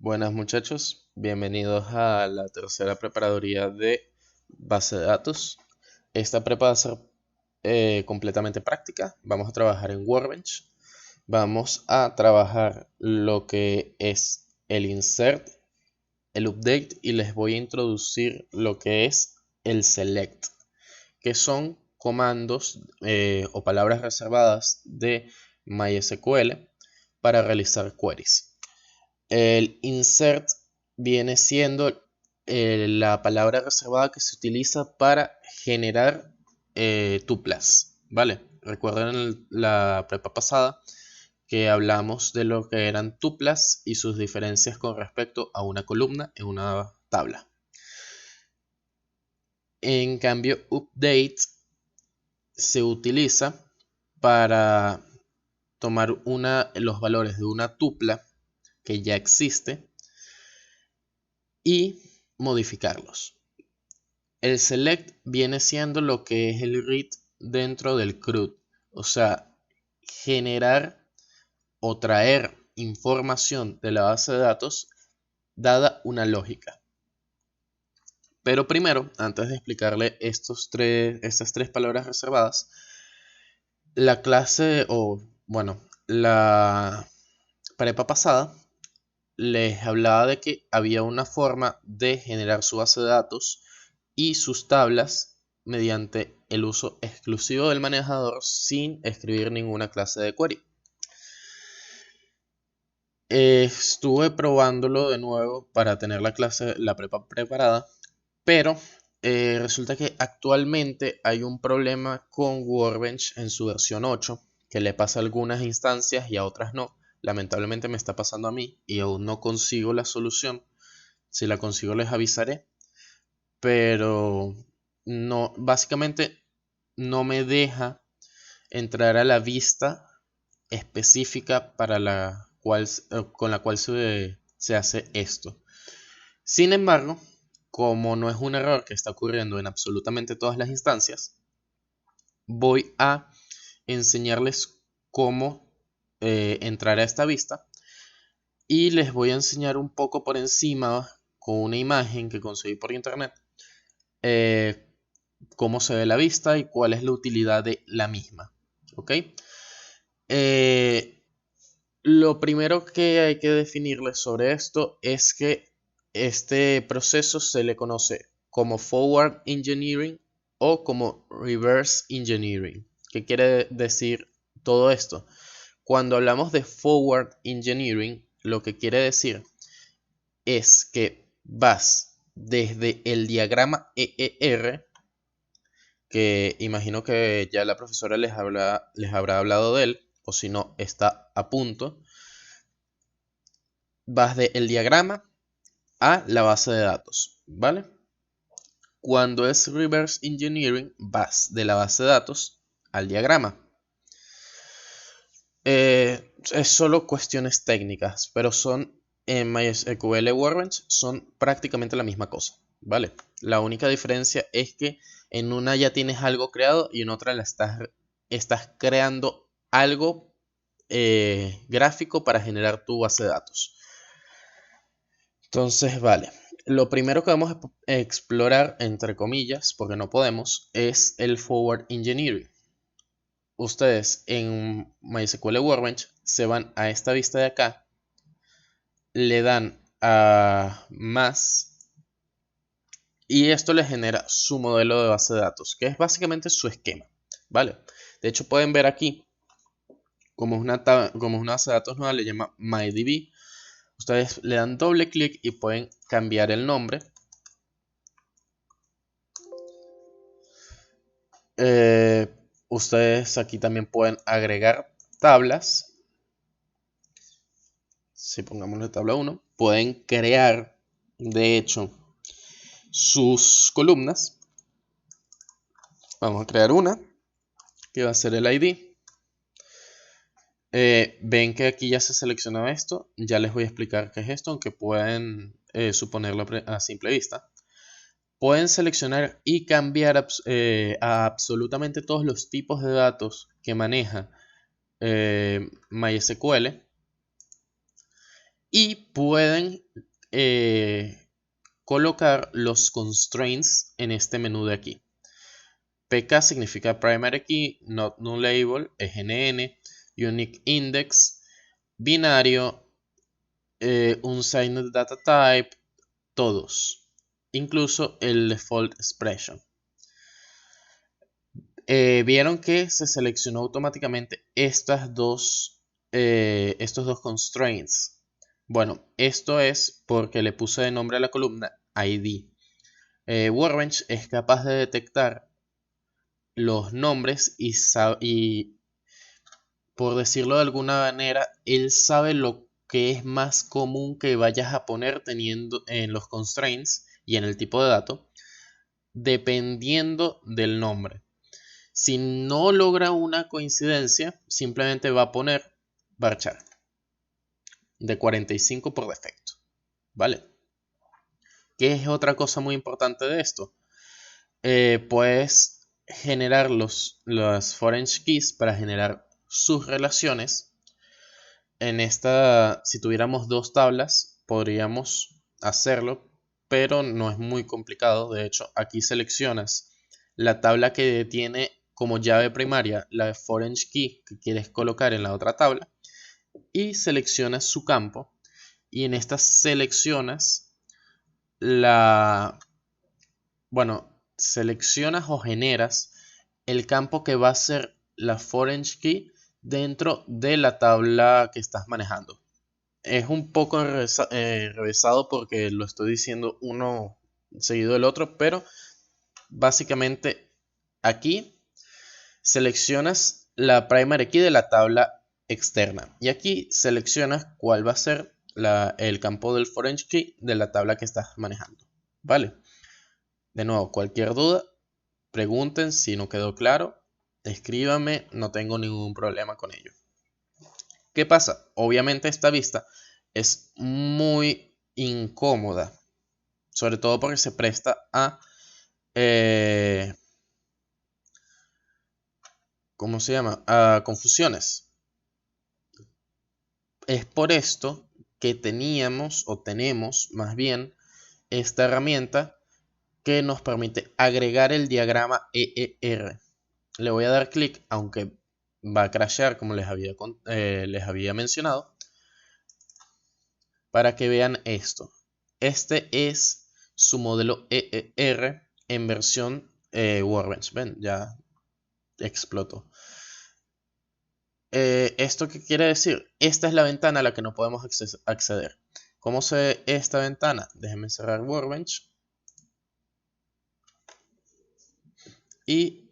Buenas muchachos, bienvenidos a la tercera preparaduría de base de datos. Esta prepa va a ser completamente práctica. Vamos a trabajar en Workbench. Vamos a trabajar lo que es el insert, el update y les voy a introducir lo que es el select, que son comandos o palabras reservadas de MySQL para realizar queries. El insert viene siendo la palabra reservada que se utiliza para generar tuplas, ¿vale? Recuerden la prepa pasada que hablamos de lo que eran tuplas y sus diferencias con respecto a una columna en una tabla. En cambio, update se utiliza para tomar los valores de una tupla que ya existe y modificarlos. El select viene siendo lo que es el read dentro del CRUD, o sea, generar o traer información de la base de datos dada una lógica. Pero primero, antes de explicarle estas tres palabras reservadas, la clase la prepa pasada les hablaba de que había una forma de generar su base de datos y sus tablas mediante el uso exclusivo del manejador sin escribir ninguna clase de query. Estuve probándolo de nuevo para tener la prepa preparada, pero resulta que actualmente hay un problema con Workbench en su versión 8 que le pasa a algunas instancias y a otras no. Lamentablemente me está pasando a mí y aún no consigo la solución. Si la consigo les avisaré, pero no, básicamente no me deja entrar a la vista específica con la cual se hace esto. Sin embargo, como no es un error que está ocurriendo en absolutamente todas las instancias, voy a enseñarles cómo entrar a esta vista y les voy a enseñar un poco por encima con una imagen que conseguí por internet eh, cómo se ve la vista y cuál es la utilidad de la misma. ¿Ok? Eh, lo primero que hay que definirles sobre esto es que este proceso se le conoce como forward engineering o como reverse engineering. ¿Qué quiere decir todo esto? Cuando hablamos de forward engineering, lo que quiere decir es que vas desde el diagrama EER, que imagino que ya la profesora les habrá hablado de él, o si no, está a punto. Vas del diagrama a la base de datos, ¿vale? Cuando es reverse engineering, vas de la base de datos al diagrama. Es solo cuestiones técnicas, pero son en MySQL Workbench son prácticamente la misma cosa, ¿vale? La única diferencia es que en una ya tienes algo creado y en otra estás creando algo gráfico para generar tu base de datos. Entonces, vale. Lo primero que vamos a explorar, entre comillas, porque no podemos, es el forward engineering. Ustedes en MySQL Workbench se van a esta vista de acá, le dan a más y esto les genera su modelo de base de datos, que es básicamente su esquema, ¿vale? De hecho, pueden ver aquí, como es una base de datos nueva, le llama MyDB. Ustedes le dan doble clic y pueden cambiar el nombre. Ustedes aquí también pueden agregar tablas. Si pongamos la tabla 1, pueden crear, de hecho, sus columnas. Vamos a crear una, que va a ser el ID. Ven que aquí ya se seleccionó esto. Ya les voy a explicar qué es esto, aunque pueden suponerlo a simple vista. Pueden seleccionar y cambiar a absolutamente todos los tipos de datos que maneja MySQL y pueden colocar los constraints en este menú de aquí. PK significa primary key, not nullable, es NN, unique index, binario, unsigned data type, todos, incluso el default expression. Vieron que se seleccionó automáticamente estos dos constraints. Bueno, esto es porque le puse de nombre a la columna ID. Workbench es capaz de detectar los nombres y, por decirlo de alguna manera, él sabe lo que es más común que vayas a poner teniendo en los constraints y en el tipo de dato, dependiendo del nombre. Si no logra una coincidencia, simplemente va a poner varchar de 45 por defecto, ¿vale? ¿Qué es otra cosa muy importante de esto? Puedes generar las foreign keys para generar sus relaciones. Si tuviéramos dos tablas, podríamos hacerlo, pero no es muy complicado. De hecho, aquí seleccionas la tabla que tiene como llave primaria la foreign key que quieres colocar en la otra tabla y seleccionas su campo, y en esta seleccionas seleccionas o generas el campo que va a ser la foreign key dentro de la tabla que estás manejando. Es un poco revesado porque lo estoy diciendo uno seguido del otro, pero básicamente aquí seleccionas la primary key de la tabla externa y aquí seleccionas cuál va a ser el campo del foreign key de la tabla que estás manejando, ¿vale? De nuevo, cualquier duda, pregunten. Si no quedó claro, escríbanme, no tengo ningún problema con ello. ¿Qué pasa? Obviamente esta vista es muy incómoda, sobre todo porque se presta a ¿cómo se llama? A confusiones. Es por esto que tenemos más bien esta herramienta que nos permite agregar el diagrama EER. Le voy a dar clic, aunque va a crashear como les había mencionado, para que vean esto. Este es su modelo EER en versión Workbench. Ven, ya explotó. ¿Esto qué quiere decir? Esta es la ventana a la que no podemos acceder. ¿Cómo se ve esta ventana? Déjenme cerrar Workbench y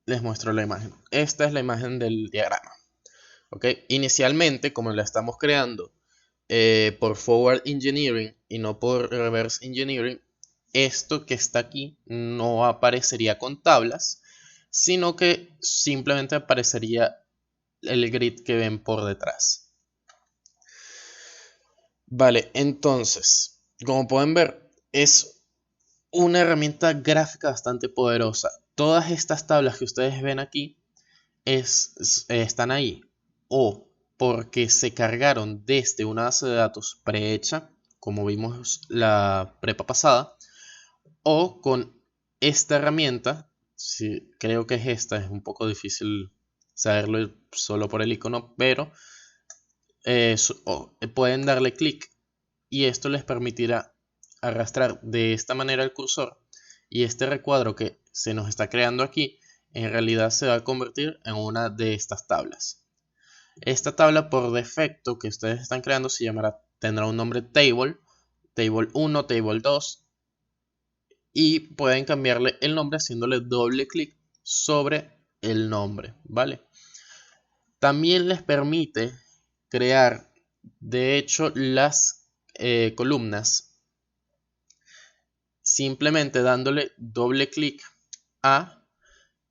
les muestro la imagen. Esta es la imagen del diagrama. ¿Okay? Inicialmente, como la estamos creando por Forward Engineering y no por Reverse Engineering, esto que está aquí no aparecería con tablas, sino que simplemente aparecería el grid que ven por detrás. Vale, entonces, como pueden ver, es una herramienta gráfica bastante poderosa. Todas estas tablas que ustedes ven aquí están ahí o porque se cargaron desde una base de datos prehecha, como vimos la prepa pasada, o con esta herramienta. Creo que es un poco difícil saberlo solo por el icono, pero pueden darle clic y esto les permitirá arrastrar de esta manera el cursor, y este recuadro que se nos está creando aquí en realidad se va a convertir en una de estas tablas. Esta tabla por defecto que ustedes están creando tendrá un nombre table 1, table 2, y pueden cambiarle el nombre haciéndole doble clic sobre el nombre, ¿vale? También les permite crear, de hecho, las columnas simplemente dándole doble clic a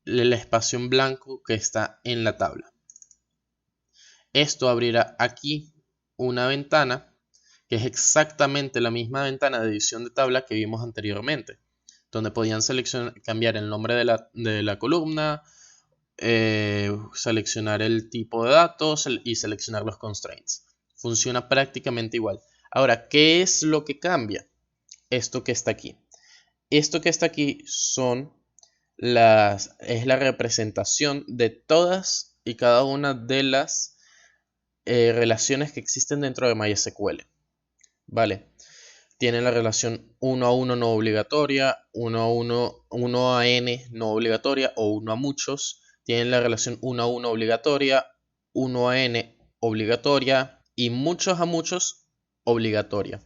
el espacio en blanco que está en la tabla. Esto abrirá aquí una ventana que es exactamente la misma ventana de edición de tabla que vimos anteriormente, donde podían cambiar el nombre de la columna, seleccionar el tipo de datos y seleccionar los constraints. Funciona prácticamente igual. Ahora, ¿qué es lo que cambia? Esto que está aquí. Esto que está aquí es la representación de todas y cada una de las relaciones que existen dentro de MySQL. Vale. Tiene la relación 1 a 1 no obligatoria, 1 a 1, 1 a n no obligatoria o 1 a muchos. Tienen la relación 1 a 1 obligatoria, 1 a n obligatoria y muchos a muchos obligatoria.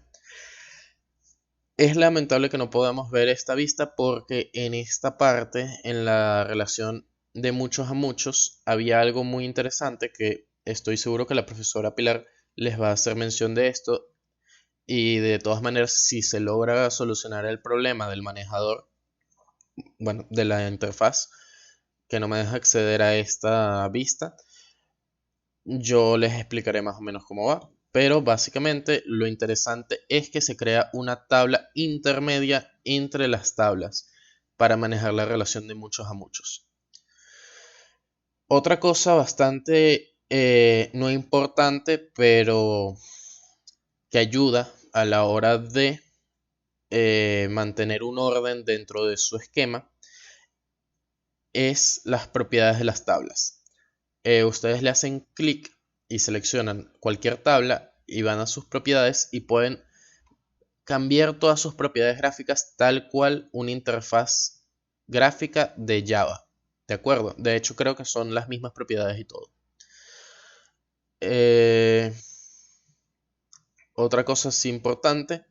Es lamentable que no podamos ver esta vista porque en esta parte, en la relación de muchos a muchos, había algo muy interesante que estoy seguro que la profesora Pilar les va a hacer mención de esto. Y de todas maneras, si se logra solucionar el problema del manejador, bueno, de la interfaz, que no me deja acceder a esta vista, yo les explicaré más o menos cómo va. Pero básicamente lo interesante es que se crea una tabla intermedia entre las tablas para manejar la relación de muchos a muchos. Otra cosa bastante no importante, pero que ayuda a la hora de mantener un orden dentro de su esquema es las propiedades de las tablas. Ustedes le hacen clic y seleccionan cualquier tabla y van a sus propiedades y pueden cambiar todas sus propiedades gráficas tal cual una interfaz gráfica de Java. ¿De acuerdo? De hecho, creo que son las mismas propiedades y todo. Otra cosa es importante.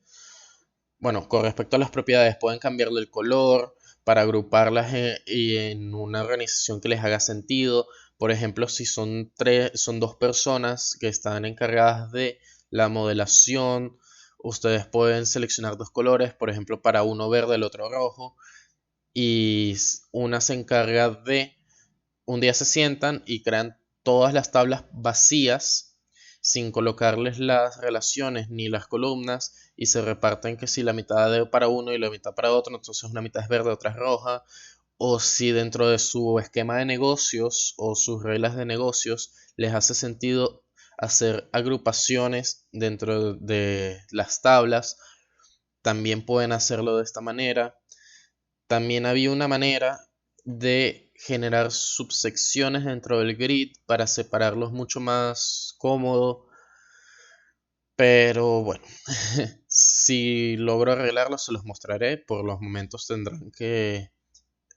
Bueno, con respecto a las propiedades, pueden cambiarle el color para agruparlas en una organización que les haga sentido. Por ejemplo, si son dos personas que están encargadas de la modelación, ustedes pueden seleccionar dos colores, por ejemplo, para uno verde, el otro rojo, y una se encarga de, un día se sientan y crean todas las tablas vacías sin colocarles las relaciones ni las columnas y se reparten que si la mitad de para uno y la mitad para otro, entonces una mitad es verde, otra es roja, o si dentro de su esquema de negocios o sus reglas de negocios les hace sentido hacer agrupaciones dentro de las tablas, también pueden hacerlo de esta manera. También había una manera de generar subsecciones dentro del grid para separarlos mucho más cómodo. Pero bueno, si logro arreglarlo se los mostraré. Por los momentos tendrán que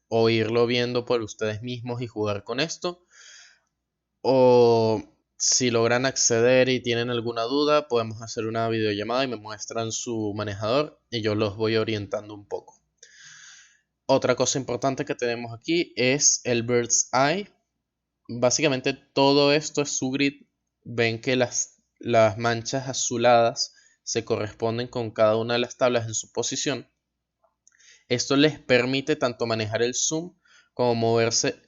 o irlo viendo por ustedes mismos y jugar con esto. O si logran acceder y tienen alguna duda, podemos hacer una videollamada y me muestran su manejador y yo los voy orientando un poco. Otra cosa importante que tenemos aquí es el Bird's Eye. Básicamente todo esto es su grid. Ven que las manchas azuladas se corresponden con cada una de las tablas en su posición. Esto les permite tanto manejar el zoom como moverse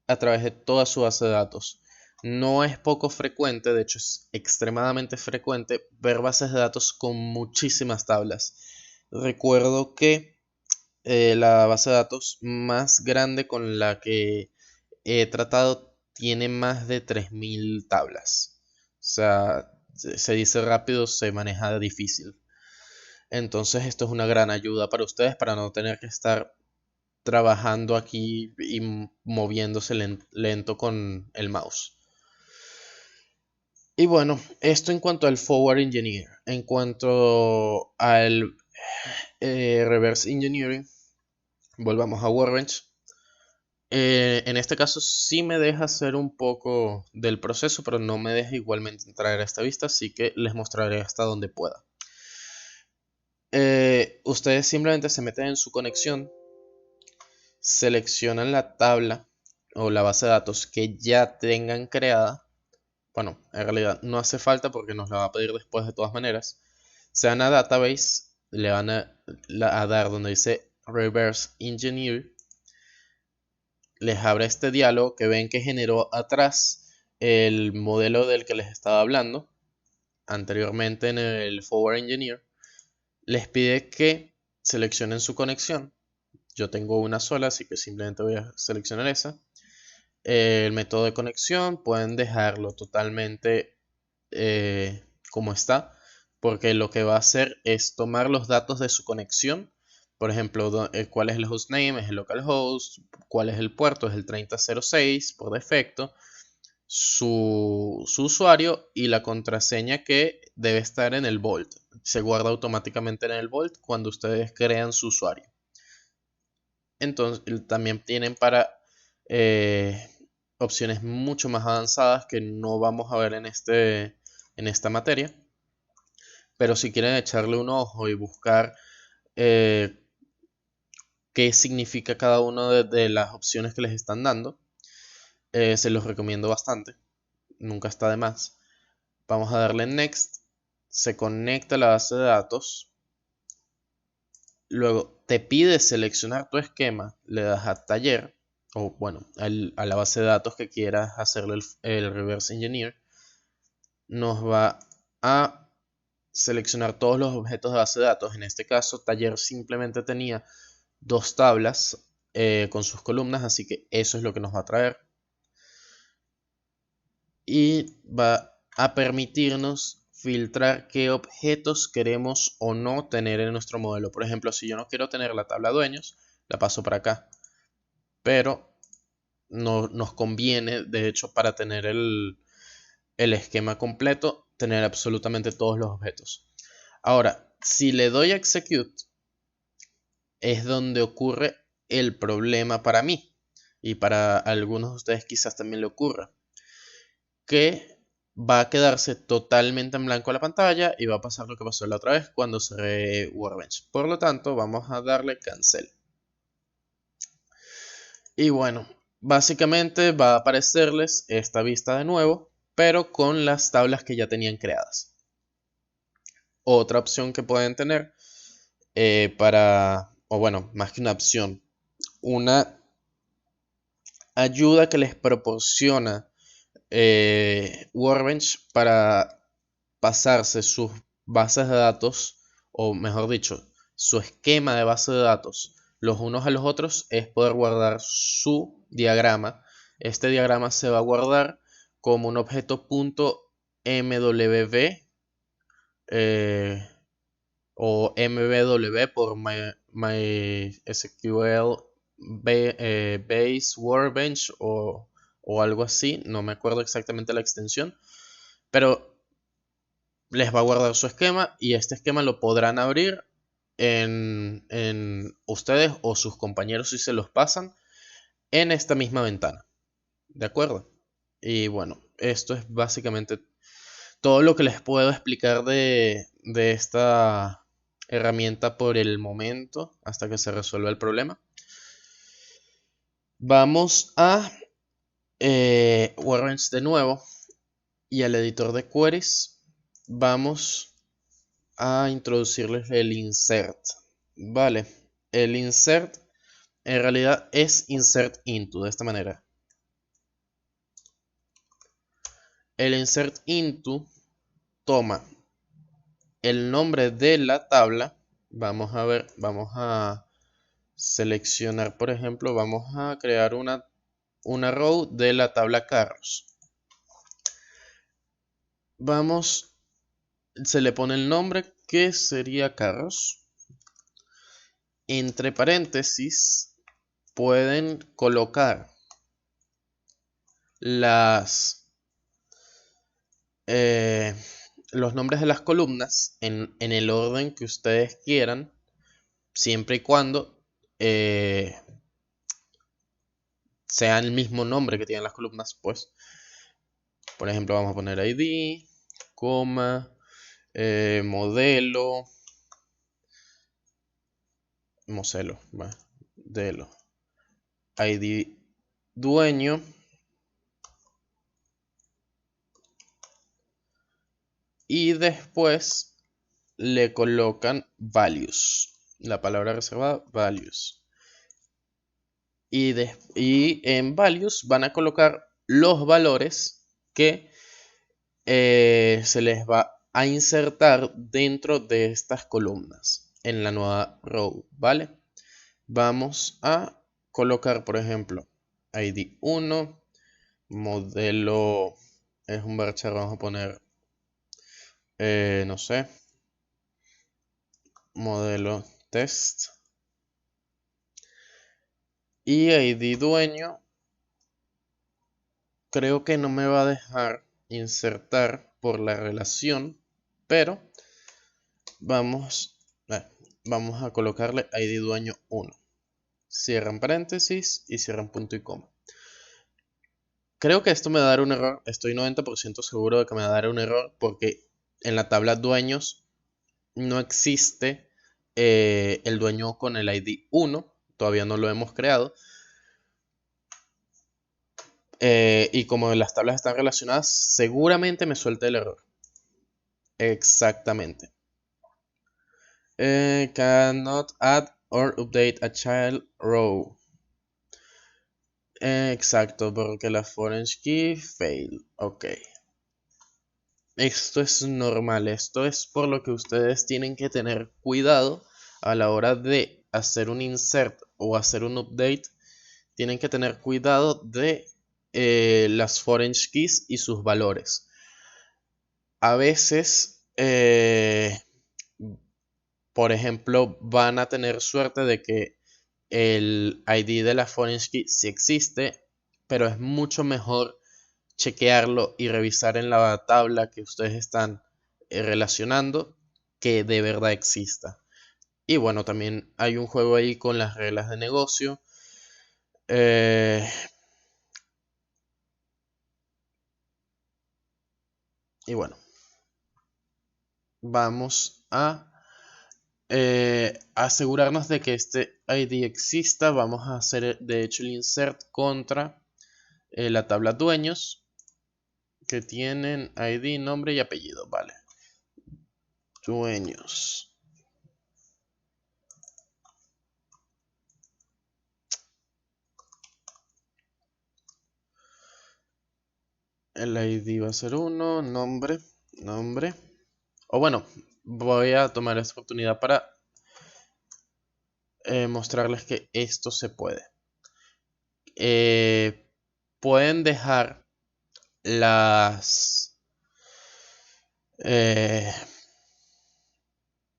a través de toda su base de datos. No es poco frecuente, de hecho es extremadamente frecuente ver bases de datos con muchísimas tablas. Recuerdo que la base de datos más grande con la que he tratado tiene más de 3000 tablas. O sea, se dice rápido, se maneja difícil. Entonces esto es una gran ayuda para ustedes para no tener que estar trabajando aquí y moviéndose lento con el mouse. Y bueno, esto en cuanto al Forward Engineer. En cuanto al Reverse Engineering, volvamos a Workbench. En este caso sí me deja hacer un poco del proceso, pero no me deja igualmente entrar a esta vista, así que les mostraré hasta donde pueda. Ustedes simplemente se meten en su conexión, seleccionan la tabla o la base de datos que ya tengan creada. Bueno, en realidad no hace falta porque nos la va a pedir después de todas maneras. Se van a Database, le van a dar donde dice Reverse Engineer. Les abre este diálogo que ven que generó atrás el modelo del que les estaba hablando anteriormente en el Forward Engineer. Les pide que seleccionen su conexión. Yo tengo una sola, así que simplemente voy a seleccionar esa. El método de conexión pueden dejarlo totalmente como está, porque lo que va a hacer es tomar los datos de su conexión. Por ejemplo, cuál es el hostname, es el localhost, cuál es el puerto, es el 3006 por defecto, su usuario y la contraseña que debe estar en el Vault. Se guarda automáticamente en el Vault cuando ustedes crean su usuario. Entonces, también tienen para eh, opciones mucho más avanzadas que no vamos a ver en esta materia. Pero si quieren echarle un ojo y buscar eh, qué significa cada una de las opciones que les están dando, se los recomiendo bastante. Nunca está de más. Vamos a darle Next. Se conecta a la base de datos. Luego te pide seleccionar tu esquema. Le das a taller. O bueno, a la base de datos que quieras hacerle el reverse engineer. Nos va a seleccionar todos los objetos de base de datos. En este caso, taller simplemente tenía dos tablas con sus columnas, así que eso es lo que nos va a traer. Y va a permitirnos filtrar qué objetos queremos o no tener en nuestro modelo. Por ejemplo, si yo no quiero tener la tabla dueños, la paso para acá. Pero no nos conviene, de hecho, para tener el esquema completo, tener absolutamente todos los objetos. Ahora, si le doy a Execute, es donde ocurre el problema para mí. Y para algunos de ustedes quizás también le ocurra. Que va a quedarse totalmente en blanco la pantalla y va a pasar lo que pasó la otra vez cuando cerré Workbench. Por lo tanto, vamos a darle cancel. Y bueno, básicamente va a aparecerles esta vista de nuevo, pero con las tablas que ya tenían creadas. Otra opción que pueden tener o bueno, más que una opción, una ayuda que les proporciona Workbench para pasarse sus bases de datos, o mejor dicho, su esquema de base de datos los unos a los otros, es poder guardar su diagrama. Este diagrama se va a guardar como un objeto .mw o mw por MySQL Base Workbench o algo así, no me acuerdo exactamente la extensión, pero les va a guardar su esquema y este esquema lo podrán abrir en ustedes o sus compañeros si se los pasan en esta misma ventana. ¿De acuerdo? Y bueno, esto es básicamente todo lo que les puedo explicar de esta herramienta por el momento hasta que se resuelva el problema. Vamos a Workbench de nuevo y al editor de queries vamos a introducirles el insert. Vale, el insert en realidad es insert into de esta manera. El insert into toma el nombre de la tabla. Vamos a ver, vamos a seleccionar, por ejemplo, vamos a crear una row de la tabla carros. Se le pone el nombre que sería carros. Entre paréntesis pueden colocar los nombres de las columnas en el orden que ustedes quieran, siempre y cuando sea el mismo nombre que tienen las columnas. Pues, por ejemplo, vamos a poner ID, coma, modelo, ID dueño, y después le colocan values, la palabra reservada values, y en values van a colocar los valores que se les va a insertar dentro de estas columnas en la nueva row, ¿vale? Vamos a colocar, por ejemplo, ID 1, modelo es un varchar, vamos a poner no sé, modelo test y ID dueño. Creo que no me va a dejar insertar por la relación, pero vamos, vamos a colocarle ID dueño 1. Cierran paréntesis y cierran punto y coma. Creo que esto me va a dar un error. Estoy 90% seguro de que me va a dar un error porque en la tabla dueños no existe el dueño con el ID 1. Todavía no lo hemos creado. Y como las tablas están relacionadas, seguramente me suelte el error. Exactamente. Cannot add or update a child row. Exacto, porque la foreign key fail. Ok. Esto es normal, esto es por lo que ustedes tienen que tener cuidado a la hora de hacer un insert o hacer un update. Tienen que tener cuidado de las foreign keys y sus valores. A veces, por ejemplo, van a tener suerte de que el ID de la foreign key sí existe, pero es mucho mejor chequearlo y revisar en la tabla que ustedes están relacionando que de verdad exista. Y bueno, también hay un juego ahí con las reglas de negocio. Eh, y bueno, vamos a asegurarnos de que este ID exista. Vamos a hacer de hecho el insert contra la tabla dueños que tienen ID, nombre y apellido. Vale. Dueños. El ID va a ser 1, nombre. O bueno, voy a tomar esta oportunidad para mostrarles que esto se puede. Pueden dejar las...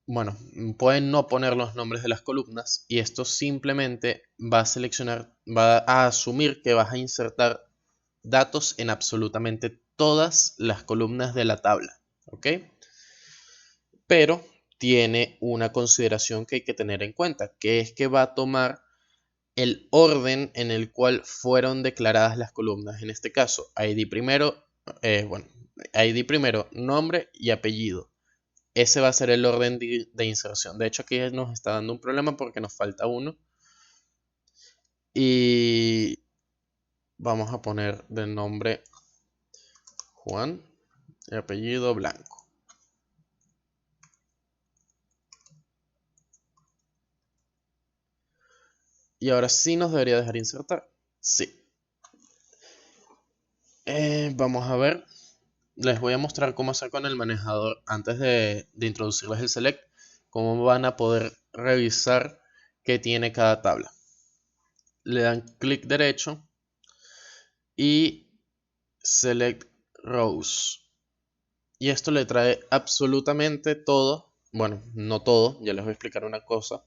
bueno, pueden no poner los nombres de las columnas y esto simplemente va a seleccionar, va a asumir que vas a insertar datos en absolutamente todas las columnas de la tabla, ¿ok? Pero tiene una consideración que hay que tener en cuenta, que es que va a tomar el orden en el cual fueron declaradas las columnas. En este caso, ID primero, ID primero, nombre y apellido. Ese va a ser el orden de inserción. De hecho, aquí nos está dando un problema porque nos falta uno. Y vamos a poner de nombre Juan y apellido Blanco. Y ahora sí nos debería dejar insertar. Sí. Vamos a ver. Les voy a mostrar cómo hacer con el manejador antes de introducirles el select. Cómo van a poder revisar qué tiene cada tabla. Le dan clic derecho y select rows. Y esto le trae absolutamente todo. Bueno, no todo, ya les voy a explicar una cosa.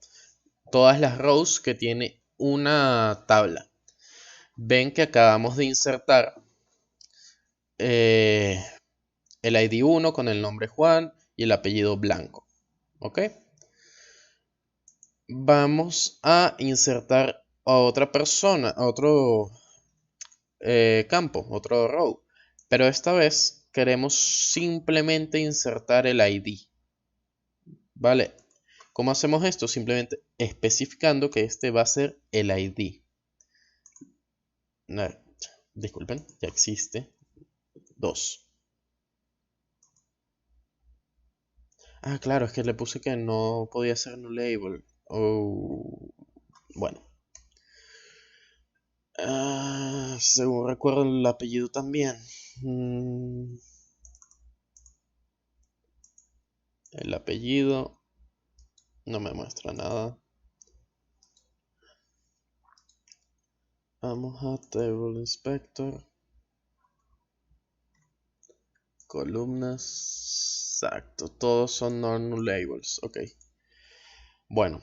Todas las rows que tiene una tabla. Ven que acabamos de insertar el ID 1 con el nombre Juan y el apellido Blanco. ¿Ok? Vamos a insertar a otra persona, a otro campo, otro row. Pero esta vez queremos simplemente insertar el ID. ¿Vale? ¿Cómo hacemos esto? Simplemente especificando que este va a ser el ID. No, disculpen, ya existe. 2. Ah, claro, es que le puse que no podía ser nullable. Oh, bueno. Según recuerdo el apellido también. El apellido no me muestra nada. Vamos a Table Inspector. Columnas. Exacto, todos son non-nullables, ok. Bueno,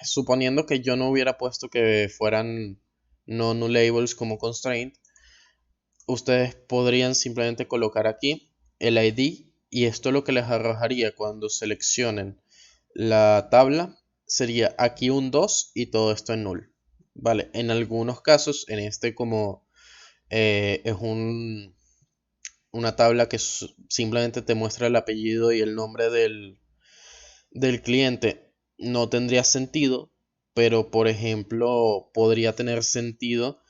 suponiendo que yo no hubiera puesto que fueran non-nullables como constraint, ustedes podrían simplemente colocar aquí el ID y esto lo que les arrojaría cuando seleccionen la tabla sería aquí un 2 y todo esto en null. Vale, en algunos casos, en este como es una tabla que simplemente te muestra el apellido y el nombre del cliente, no tendría sentido, pero por ejemplo podría tener sentido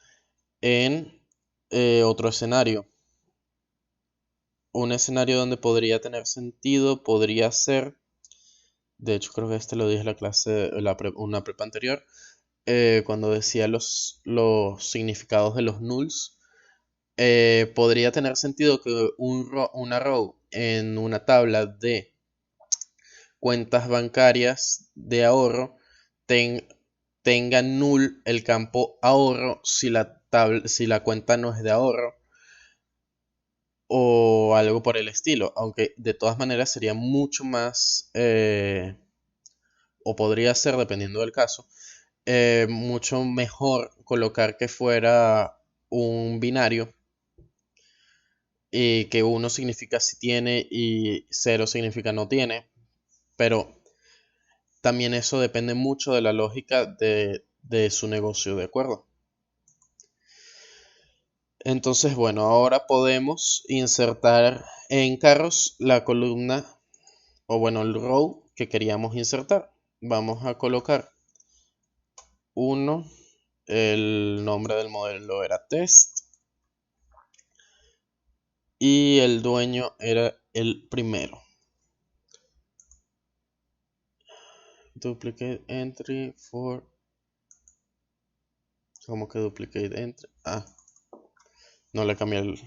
en otro escenario. Un escenario donde podría tener sentido podría ser, de hecho creo que este lo dije en la clase, una prepa anterior, cuando decía los significados de los nulls. Podría tener sentido que una row en una tabla de cuentas bancarias de ahorro tenga null el campo ahorro si la cuenta no es de ahorro o algo por el estilo, aunque de todas maneras sería mucho más, o podría ser, dependiendo del caso, mucho mejor colocar que fuera un binario y que uno significa si tiene y cero significa no tiene, pero también eso depende mucho de la lógica de su negocio, ¿de acuerdo? Entonces, bueno, ahora podemos insertar en carros la columna, o bueno, el row que queríamos insertar. Vamos a colocar 1, el nombre del modelo era test y el dueño era el primero. Duplicate entry for... ¿Cómo que duplicate entry? Ah, no le cambié el...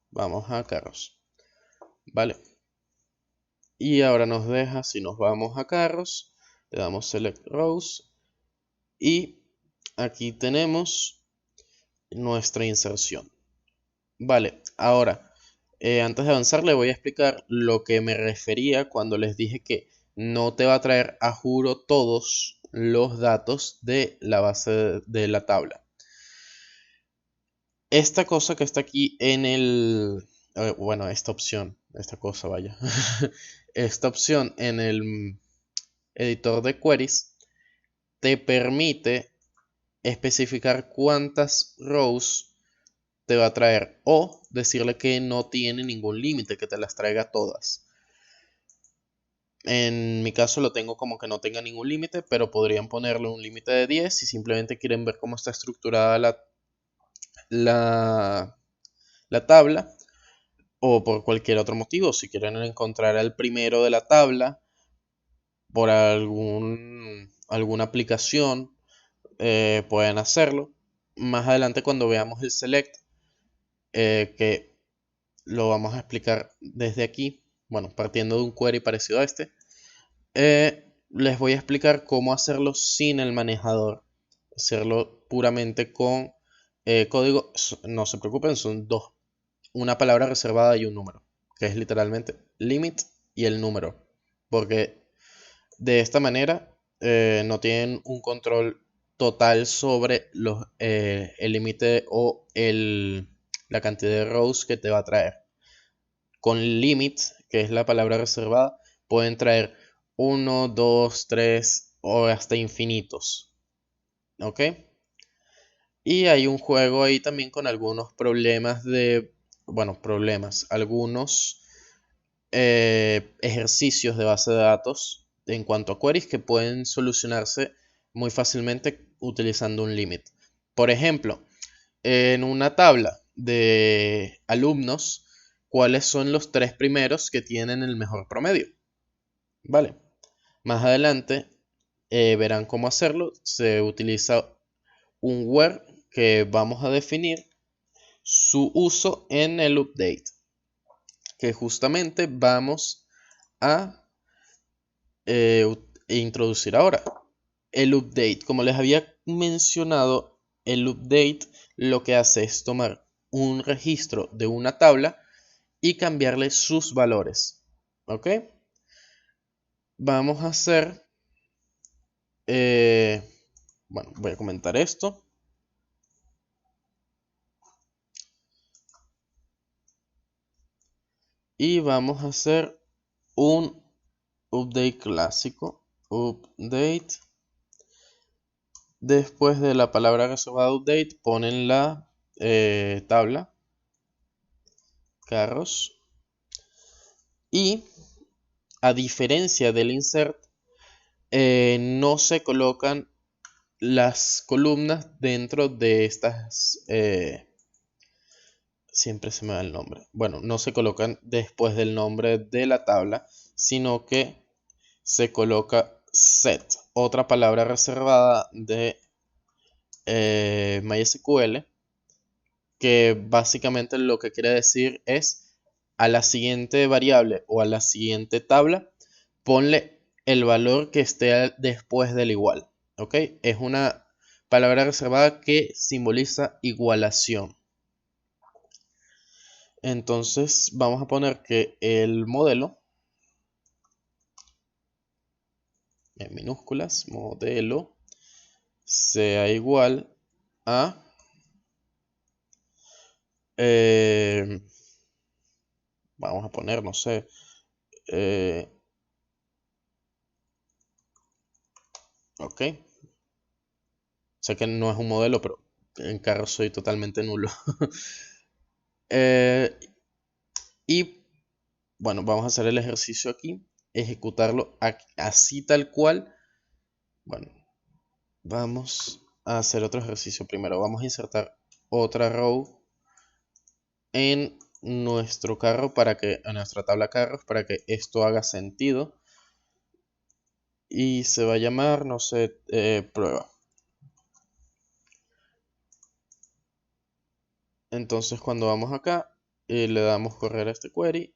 Vamos a carros. Vale. Y ahora nos deja, si nos vamos a carros, le damos select rows y aquí tenemos nuestra inserción. Vale, ahora, antes de avanzar le voy a explicar lo que me refería cuando les dije que no te va a traer a juro todos los datos de la base de la tabla. Esta cosa que está aquí en el... bueno, esta opción, esta cosa, vaya. Esta opción en el editor de queries te permite especificar cuántas rows te va a traer o decirle que no tiene ningún límite, que te las traiga todas. En mi caso lo tengo como que no tenga ningún límite, pero podrían ponerle un límite de 10 si simplemente quieren ver cómo está estructurada la, la tabla o por cualquier otro motivo. Si quieren encontrar al primero de la tabla por alguna aplicación, pueden hacerlo. Más adelante cuando veamos el select, que lo vamos a explicar desde aquí, bueno, partiendo de un query parecido a este, les voy a explicar cómo hacerlo sin el manejador, hacerlo puramente con código. No se preocupen, son dos, una palabra reservada y un número, que es literalmente limit y el número, porque de esta manera no tienen un control total sobre el límite o la cantidad de rows que te va a traer. Con limit, que es la palabra reservada, pueden traer 1, 2, 3 o hasta infinitos. ¿Ok? Y hay un juego ahí también con algunos problemas bueno, algunos ejercicios de base de datos en cuanto a queries que pueden solucionarse muy fácilmente utilizando un limit. Por ejemplo, en una tabla de alumnos, ¿cuáles son los 3 primeros que tienen el mejor promedio? Vale. Más adelante verán cómo hacerlo. Se utiliza un where que vamos a definir su uso en el update, que justamente vamos a introducir ahora. El update, como les había mencionado, el update lo que hace es tomar un registro de una tabla y cambiarle sus valores. ¿Ok? Vamos a hacer, bueno, voy a comentar esto. Y vamos a hacer un update clásico. Update. Después de la palabra reservada update, ponen la tabla carros. Y a diferencia del insert, no se colocan las columnas dentro de estas. Siempre se me va el nombre. Bueno, no se colocan después del nombre de la tabla, sino que se coloca set, otra palabra reservada de MySQL, que básicamente lo que quiere decir es a la siguiente variable o a la siguiente tabla, ponle el valor que esté después del igual. ¿Ok? Es una palabra reservada que simboliza igualación. Entonces vamos a poner que el modelo, en minúsculas, modelo, sea igual a vamos a poner, no sé, ok. Sé que no es un modelo, pero en carros soy totalmente nulo. Eh, y bueno, vamos a hacer el ejercicio aquí, ejecutarlo así tal cual. Bueno, vamos a hacer otro ejercicio primero. Vamos a insertar otra row en nuestro carro en nuestra tabla carros para que esto haga sentido. Y se va a llamar, no sé, prueba. Entonces cuando vamos acá y le damos correr a este query,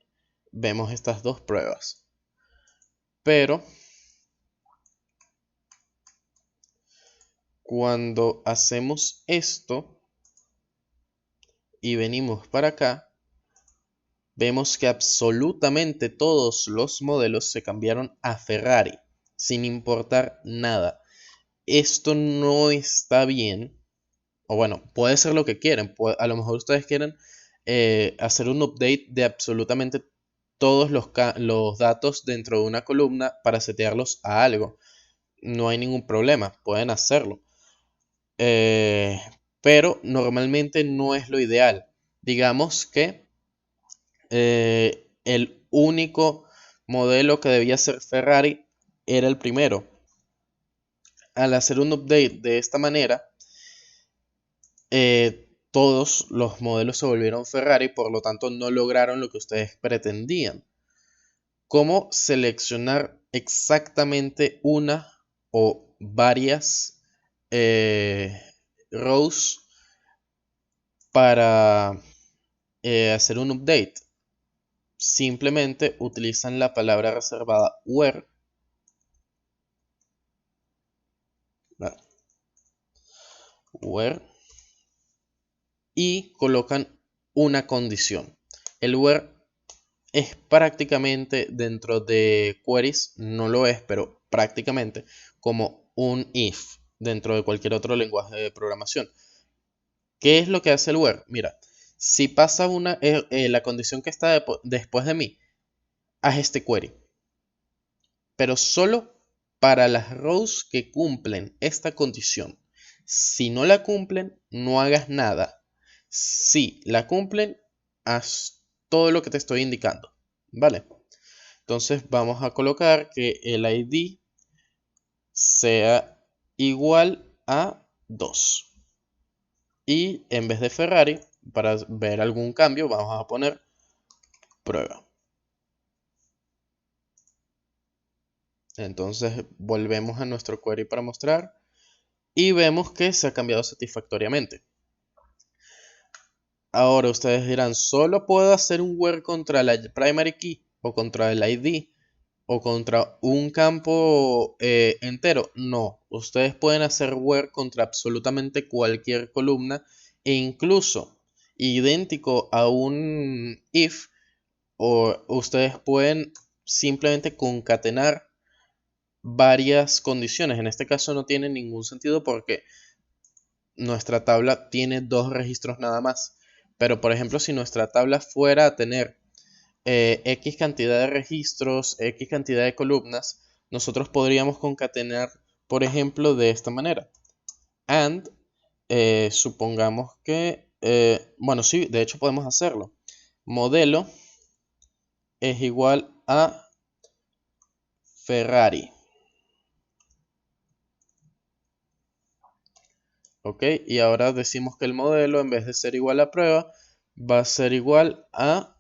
vemos estas dos pruebas. Pero cuando hacemos esto y venimos para acá, vemos que absolutamente todos los modelos se cambiaron a Ferrari, sin importar nada. Esto no está bien. O bueno, puede ser lo que quieren. A lo mejor ustedes quieren hacer un update de absolutamente todos los datos dentro de una columna para setearlos a algo. No hay ningún problema, pueden hacerlo. Eh, pero normalmente no es lo ideal. Digamos que el único modelo que debía ser Ferrari era el primero. Al hacer un update de esta manera, todos los modelos se volvieron Ferrari, por lo tanto no lograron lo que ustedes pretendían. ¿Cómo seleccionar exactamente una o varias rows para hacer un update? Simplemente utilizan la palabra reservada where, where y colocan una condición. El where es prácticamente dentro de queries, no lo es, pero prácticamente como un if dentro de cualquier otro lenguaje de programación. ¿Qué es lo que hace el where? Mira, si pasa la condición que está después de mí, haz este query, pero solo para las rows que cumplen esta condición. Si no la cumplen, no hagas nada. Si la cumplen, haz todo lo que te estoy indicando. ¿Vale? Entonces vamos a colocar que el ID sea igual a 2. Y en vez de Ferrari, para ver algún cambio, vamos a poner prueba. Entonces volvemos a nuestro query para mostrar y vemos que se ha cambiado satisfactoriamente. Ahora ustedes dirán, ¿solo puedo hacer un where contra la primary key o contra el ID o contra un campo entero? No, ustedes pueden hacer where contra absolutamente cualquier columna e incluso idéntico a un if, o ustedes pueden simplemente concatenar varias condiciones. En este caso no tiene ningún sentido porque nuestra tabla tiene 2 registros nada más. Pero por ejemplo, si nuestra tabla fuera a tener X cantidad de registros, X cantidad de columnas, nosotros podríamos concatenar, por ejemplo, de esta manera. And, supongamos que, bueno, sí, de hecho podemos hacerlo. Modelo es igual a Ferrari. ¿Ok? Y ahora decimos que el modelo, en vez de ser igual a prueba, va a ser igual a,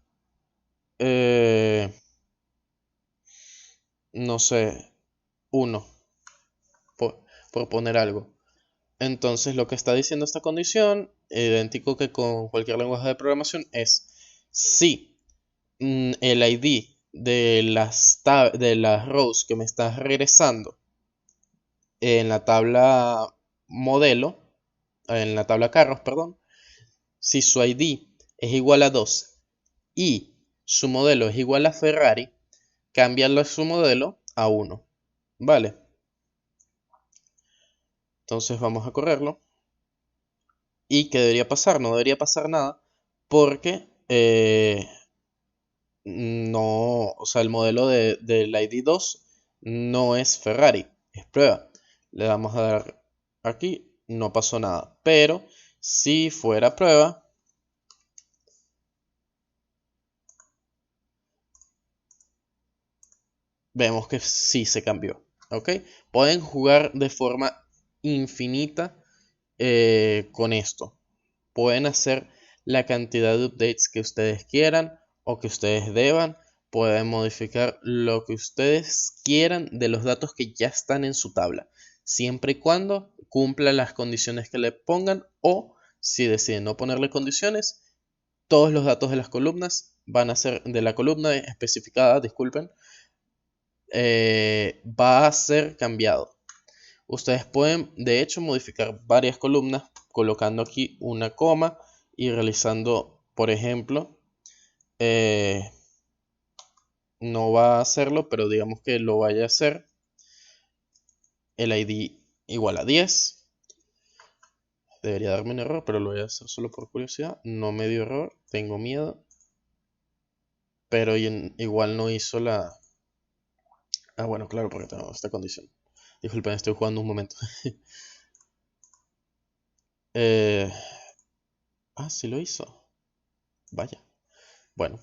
no sé, 1, por poner algo. Entonces, lo que está diciendo esta condición, idéntico que con cualquier lenguaje de programación, es si el ID de las rows que me estás regresando en la tabla modelo, en la tabla carros, perdón, si su ID es igual a 2 y su modelo es igual a Ferrari, cambiarlo su modelo a 1. ¿Vale? Entonces vamos a correrlo. ¿Y qué debería pasar? No debería pasar nada porque no, o sea, el modelo del ID 2 no es Ferrari, es prueba. Le damos a dar aquí, no pasó nada. Pero si fuera prueba, vemos que sí se cambió. ¿Ok? Pueden jugar de forma infinita con esto. Pueden hacer la cantidad de updates que ustedes quieran o que ustedes deban. Pueden modificar lo que ustedes quieran de los datos que ya están en su tabla, siempre y cuando cumpla las condiciones que le pongan, o si deciden no ponerle condiciones, todos los datos de las columnas van a ser de la columna especificada, disculpen, va a ser cambiado. Ustedes pueden, de hecho, modificar varias columnas colocando aquí una coma y realizando, por ejemplo, no va a hacerlo, pero digamos que lo vaya a hacer, el ID igual a 10. Debería darme un error, pero lo voy a hacer solo por curiosidad. No me dio error, tengo miedo. Pero igual no hizo la... Ah, bueno, claro, porque tengo esta condición. Disculpen, estoy jugando un momento. Eh, sí lo hizo. Vaya. Bueno,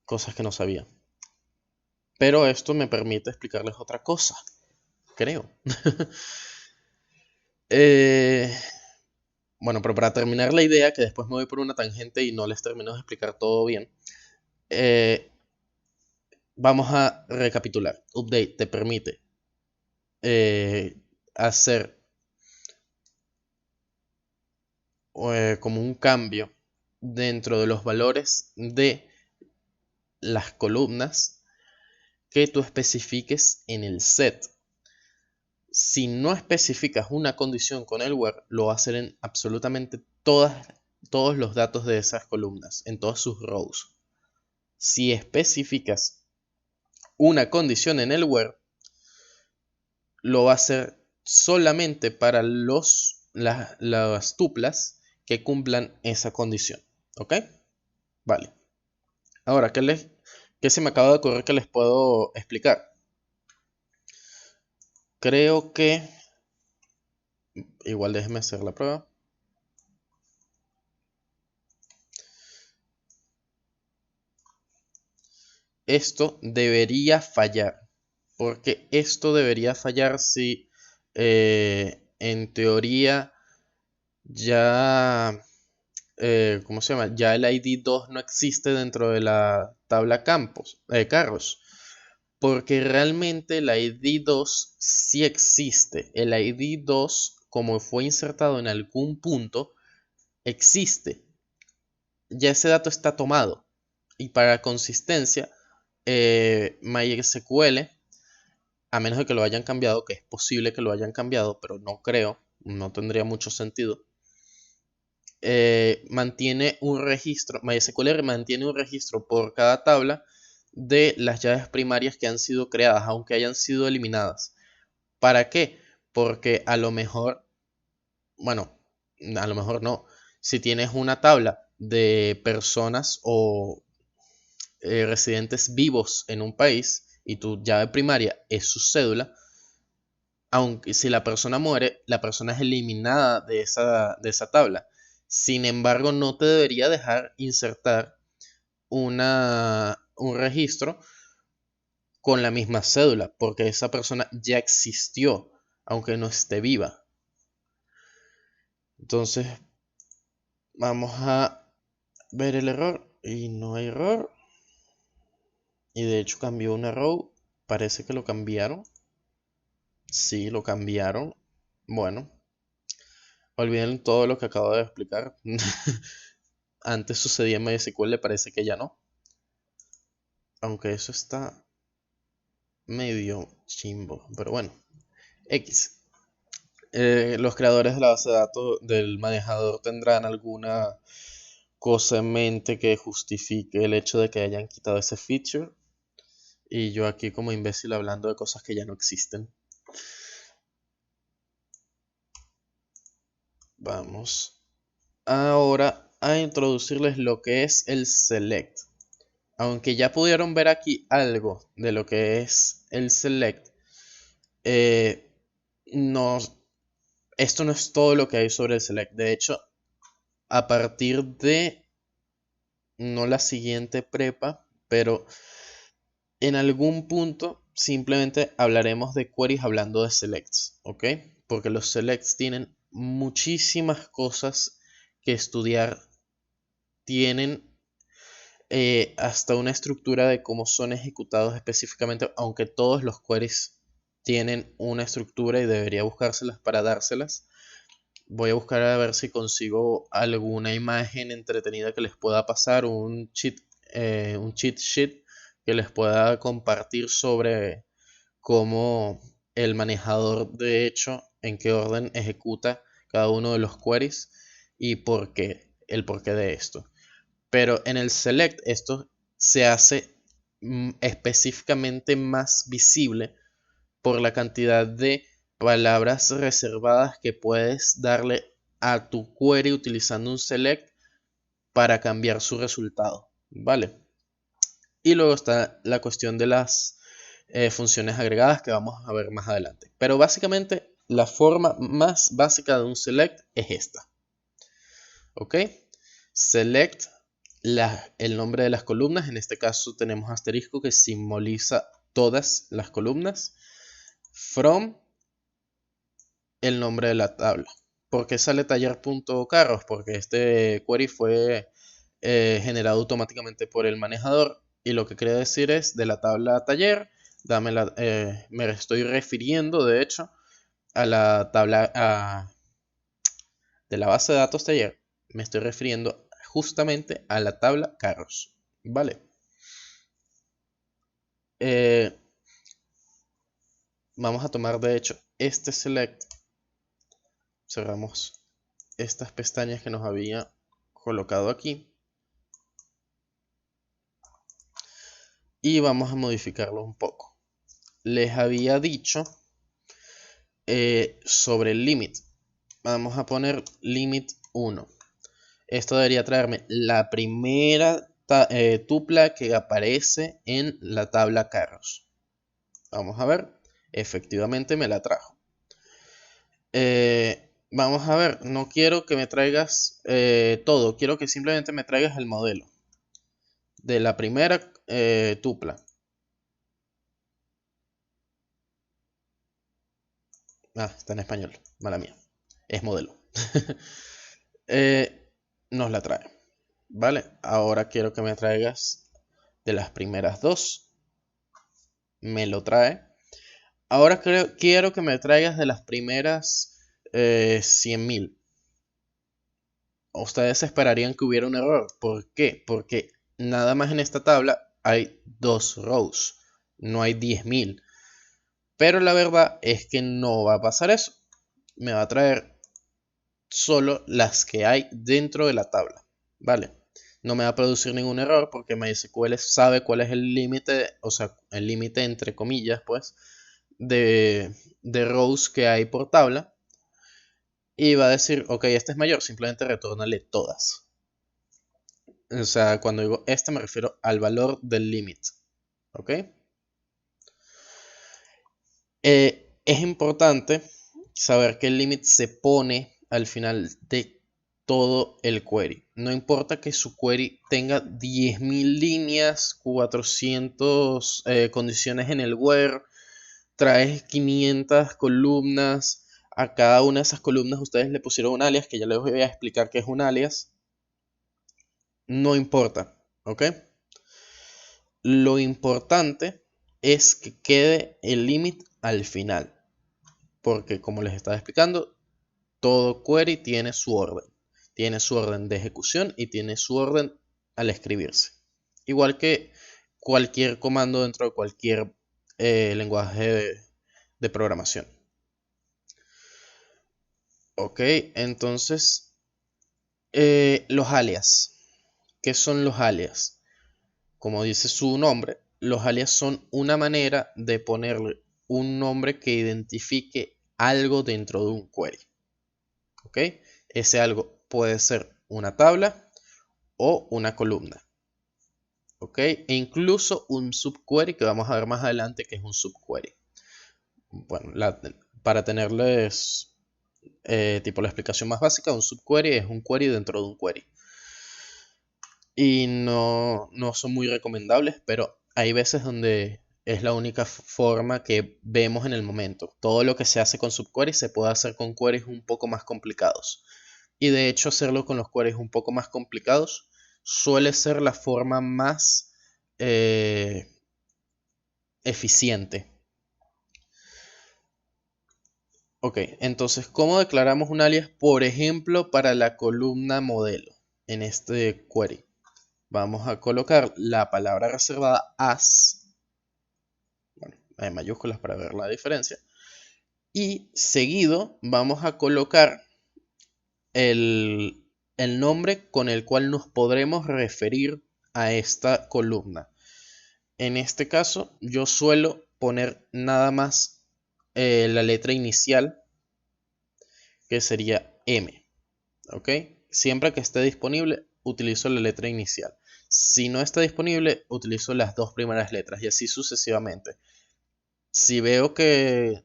cosas que no sabía. Pero esto me permite explicarles otra cosa, creo. Bueno, pero para terminar la idea, que después me voy por una tangente y no les termino de explicar todo bien, vamos a recapitular. Update te permite hacer como un cambio dentro de los valores de las columnas que tú especifiques en el set. Si no especificas una condición con el where, lo va a hacer en absolutamente todos los datos de esas columnas, en todas sus rows. Si especificas una condición en el where, lo va a hacer solamente para las tuplas que cumplan esa condición. ¿Ok? Vale. Ahora, ¿qué se me acaba de ocurrir que les puedo explicar? Creo que... Igual déjenme hacer la prueba. Esto debería fallar. Porque esto debería fallar si en teoría ya... ¿cómo se llama? Ya el ID 2 no existe dentro de la tabla carros. Porque realmente el ID 2 sí existe. El ID 2, como fue insertado en algún punto, existe. Ya ese dato está tomado. Y para consistencia, MySQL, a menos de que lo hayan cambiado, que es posible que lo hayan cambiado, pero no creo, no tendría mucho sentido, mantiene un registro, MySQL mantiene un registro por cada tabla de las llaves primarias que han sido creadas, aunque hayan sido eliminadas. ¿Para qué? Porque a lo mejor, bueno, a lo mejor no. Si tienes una tabla de personas o residentes vivos en un país y tu llave primaria es su cédula, aunque si la persona muere, la persona es eliminada de esa tabla. Sin embargo, no te debería dejar insertar un registro con la misma cédula, porque esa persona ya existió, aunque no esté viva. Entonces, vamos a ver el error y no hay error. Y de hecho cambió una row. Parece que lo cambiaron. Sí, lo cambiaron. Bueno, olviden todo lo que acabo de explicar. Antes sucedía en MySQL, parece que ya no. Aunque eso está medio chimbo. Pero bueno, X. Los creadores de la base de datos del manejador tendrán alguna cosa en mente que justifique el hecho de que hayan quitado ese feature. Y yo aquí como imbécil hablando de cosas que ya no existen. Vamos ahora a introducirles lo que es el select. Aunque ya pudieron ver aquí algo de lo que es el select, no, esto no es todo lo que hay sobre el select. De hecho, a partir de, no la siguiente prepa, pero en algún punto simplemente hablaremos de queries hablando de selects, ¿ok? Porque los selects tienen muchísimas cosas que estudiar, tienen hasta una estructura de cómo son ejecutados específicamente, aunque todos los queries tienen una estructura y debería buscárselas para dárselas. Voy a buscar a ver si consigo alguna imagen entretenida que les pueda pasar, un cheat sheet que les pueda compartir sobre cómo el manejador de hecho, en qué orden ejecuta cada uno de los queries y por qué, el porqué de esto. Pero en el select esto se hace específicamente más visible por la cantidad de palabras reservadas que puedes darle a tu query utilizando un select para cambiar su resultado, ¿vale? Y luego está la cuestión de las funciones agregadas que vamos a ver más adelante. Pero básicamente la forma más básica de un select es esta. ¿Ok? Select el nombre de las columnas. En este caso tenemos asterisco que simboliza todas las columnas. From el nombre de la tabla. ¿Por qué sale taller.carros? Porque este query fue generado automáticamente por el manejador y lo que quiere decir es de la tabla taller, me estoy refiriendo de hecho a la tabla de la base de datos taller, me estoy refiriendo justamente a la tabla carros, ¿vale? Vamos a tomar de hecho este select, cerramos estas pestañas que nos había colocado aquí y vamos a modificarlo un poco. Les había dicho sobre el limit. Vamos a poner limit 1. Esto debería traerme la primera tupla que aparece en la tabla carros. Vamos a ver. Efectivamente me la trajo. Vamos a ver. No quiero que me traigas todo. Quiero que simplemente me traigas el modelo de la primera tupla. Ah, está en español. Mala mía. Es modelo. Nos la trae. Vale. Ahora quiero que me traigas de las primeras dos. Me lo trae. Ahora quiero que me traigas de las primeras 100.000. Ustedes esperarían que hubiera un error. ¿Por qué? Porque nada más en esta tabla hay 2 rows. No hay 10.000. Pero la verdad es que no va a pasar eso. Me va a traer solo las que hay dentro de la tabla. ¿Vale? no me va a producir ningún error porque MySQL sabe cuál es el límite, o sea, el límite entre comillas, pues, de rows que hay por tabla. Y va a decir, ok, este es mayor, simplemente retórnale todas. O sea, cuando digo este me refiero al valor del límite. ¿Ok? Es importante saber que el límite se pone al final de todo el query. No importa que su query tenga 10.000 líneas, 400 condiciones en el where, trae 500 columnas. A cada una de esas columnas ustedes le pusieron un alias, que ya les voy a explicar qué es un alias. No importa, ¿ok? Lo importante es que quede el límite al final. Porque como les estaba explicando, todo query tiene su orden. Tiene su orden de ejecución y tiene su orden al escribirse. Igual que cualquier comando dentro de cualquier lenguaje de programación. Ok, entonces los alias. ¿Qué son los alias? Como dice su nombre, los alias son una manera de ponerle un nombre que identifique algo dentro de un query. ¿Ok? Ese algo puede ser una tabla o una columna. ¿Ok? E incluso un subquery que vamos a ver más adelante que es un subquery. Bueno, para tenerles tipo la explicación más básica, un subquery es un query dentro de un query. Y no son muy recomendables, pero hay veces donde es la única forma que vemos en el momento. Todo lo que se hace con subqueries se puede hacer con queries un poco más complicados. Y de hecho hacerlo con los queries un poco más complicados suele ser la forma más eficiente. Ok, entonces, ¿cómo declaramos un alias? Por ejemplo, para la columna modelo en este query. Vamos a colocar la palabra reservada as, bueno, en mayúsculas para ver la diferencia. Y seguido vamos a colocar el nombre con el cual nos podremos referir a esta columna. En este caso, yo suelo poner nada más la letra inicial, que sería M. ¿Ok? Siempre que esté disponible, utilizo la letra inicial. Si no está disponible, utilizo las dos primeras letras y así sucesivamente. Si veo que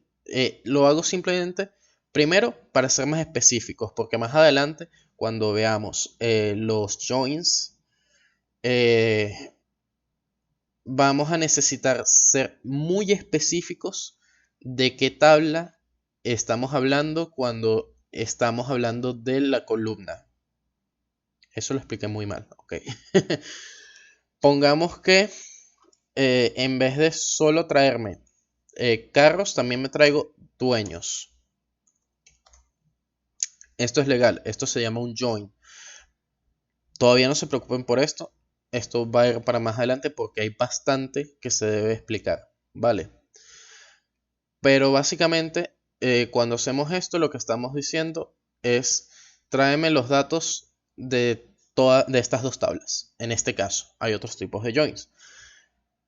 lo hago simplemente, primero, para ser más específicos, porque más adelante, cuando veamos los joins, vamos a necesitar ser muy específicos de qué tabla estamos hablando cuando estamos hablando de la columna. Eso lo expliqué muy mal, ok. Pongamos que en vez de solo traerme carros, también me traigo dueños. Esto es legal, esto se llama un join. Todavía no se preocupen por esto, esto va a ir para más adelante porque hay bastante que se debe explicar, ¿vale? Pero básicamente, cuando hacemos esto, lo que estamos diciendo es tráeme los datos de estas dos tablas. En este caso, hay otros tipos de joins.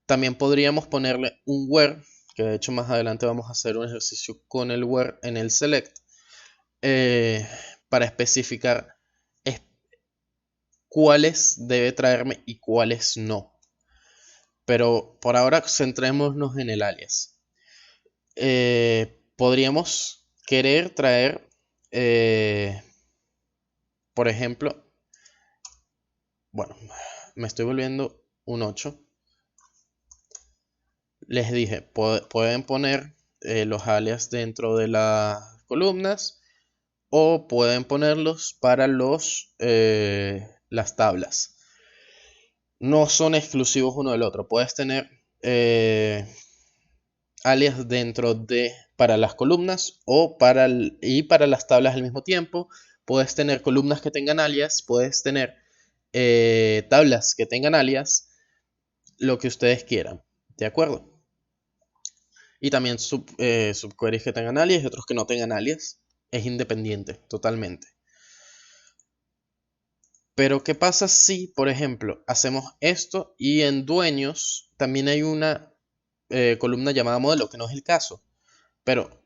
También podríamos ponerle un where, que de hecho más adelante vamos a hacer un ejercicio con el where en el select, para especificar cuáles debe traerme y cuáles no. Pero por ahora centrémonos en el alias. Podríamos querer traer, por ejemplo, bueno, me estoy volviendo un 8. Les dije, pueden poner los alias dentro de las columnas o pueden ponerlos para las tablas. No son exclusivos uno del otro. Puedes tener alias dentro de para las columnas o para las tablas al mismo tiempo. Puedes tener columnas que tengan alias, puedes tener tablas que tengan alias, lo que ustedes quieran, ¿de acuerdo? Y también subqueries que tengan alias y otros que no tengan alias. Es independiente, totalmente. Pero ¿qué pasa si, por ejemplo, hacemos esto y en dueños también hay una columna llamada modelo, que no es el caso? Pero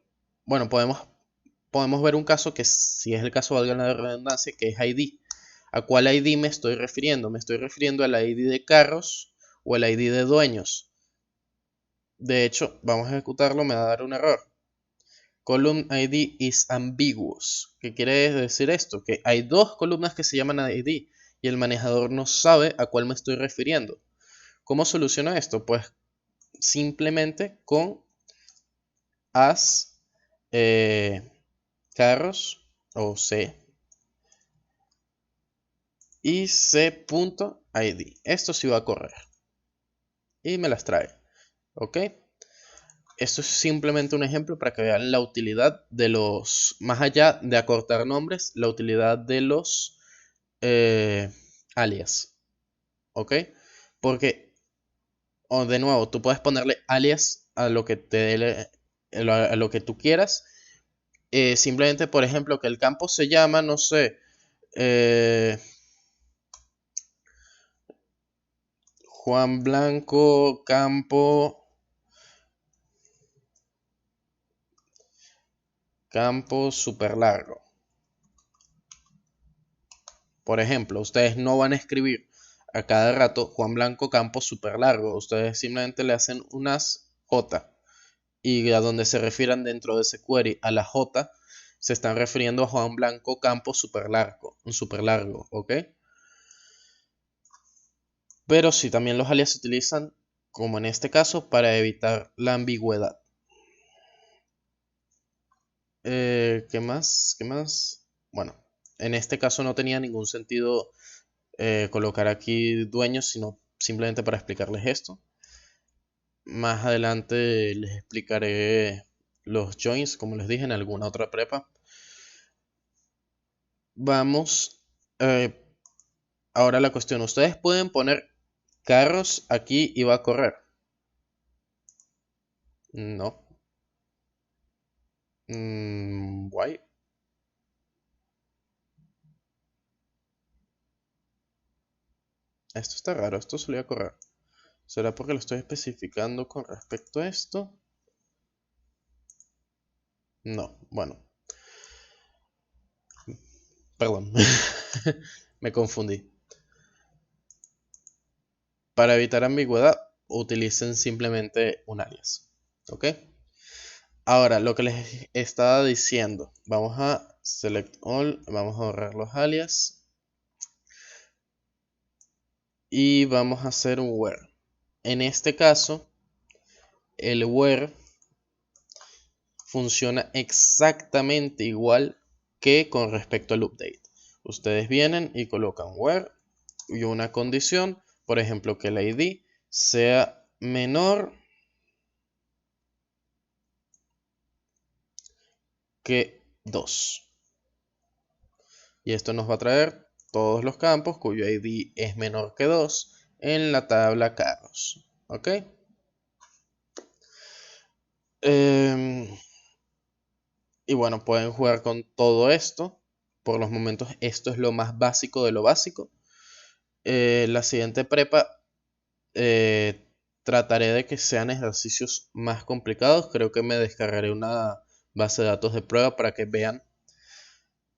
bueno, podemos ver un caso que si es el caso, valga la redundancia, que es ID. ¿A cuál ID me estoy refiriendo? Me estoy refiriendo al ID de carros o el ID de dueños. De hecho, vamos a ejecutarlo, me va a dar un error. Column ID is ambiguous. ¿Qué quiere decir esto? Que hay dos columnas que se llaman ID y el manejador no sabe a cuál me estoy refiriendo. ¿Cómo soluciono esto? Pues simplemente con as carros o c y c.id. Esto sí va a correr y me las trae. ¿Ok? Esto es simplemente un ejemplo para que vean la utilidad de los, más allá de acortar nombres, la utilidad de los alias. ¿Ok? Porque, de nuevo, tú puedes ponerle alias a lo que a lo que tú quieras. Simplemente, por ejemplo, que el campo se llama, no sé, Juan Blanco Campo super largo. Por ejemplo, ustedes no van a escribir a cada rato Juan Blanco Campo super largo. Ustedes simplemente le hacen unas J y a donde se refieran dentro de ese query a la J se están refiriendo a Juan Blanco Campo super largo, ¿ok? Pero sí, también los alias se utilizan, como en este caso, para evitar la ambigüedad. ¿Qué más? ¿Qué más? Bueno, en este caso no tenía ningún sentido colocar aquí dueños, sino simplemente para explicarles esto. Más adelante les explicaré los joins, como les dije, en alguna otra prepa. Vamos. Ahora la cuestión. Ustedes pueden poner carros aquí y va a correr. No. Guay. Esto está raro. Esto solía correr. ¿Será porque lo estoy especificando con respecto a esto? No. Bueno. Perdón. Me confundí. Para evitar ambigüedad, utilicen simplemente un alias. ¿Ok? Ahora, lo que les estaba diciendo, vamos a select all, vamos a borrar los alias y vamos a hacer un where. En este caso, el where funciona exactamente igual que con respecto al update. Ustedes vienen y colocan where y una condición, por ejemplo, que el ID sea menor que 2. Y esto nos va a traer todos los campos cuyo ID es menor que 2 en la tabla carros. ¿Ok? Y bueno, pueden jugar con todo esto. Por los momentos esto es lo más básico de lo básico. La siguiente prepa eh, trataré de que sean ejercicios más complicados. Creo que me descargaré una base de datos de prueba para que vean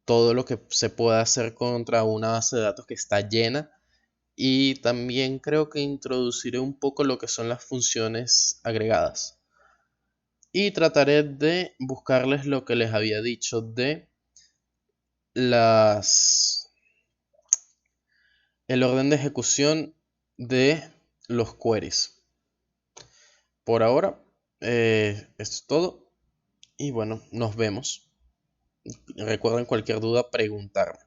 todo lo que se puede hacer contra una base de datos que está llena. Y también creo que introduciré un poco lo que son las funciones agregadas. Y trataré de buscarles lo que les había dicho de las el orden de ejecución de los queries. Por ahora, esto es todo. Y bueno, nos vemos. Recuerden cualquier duda preguntarme.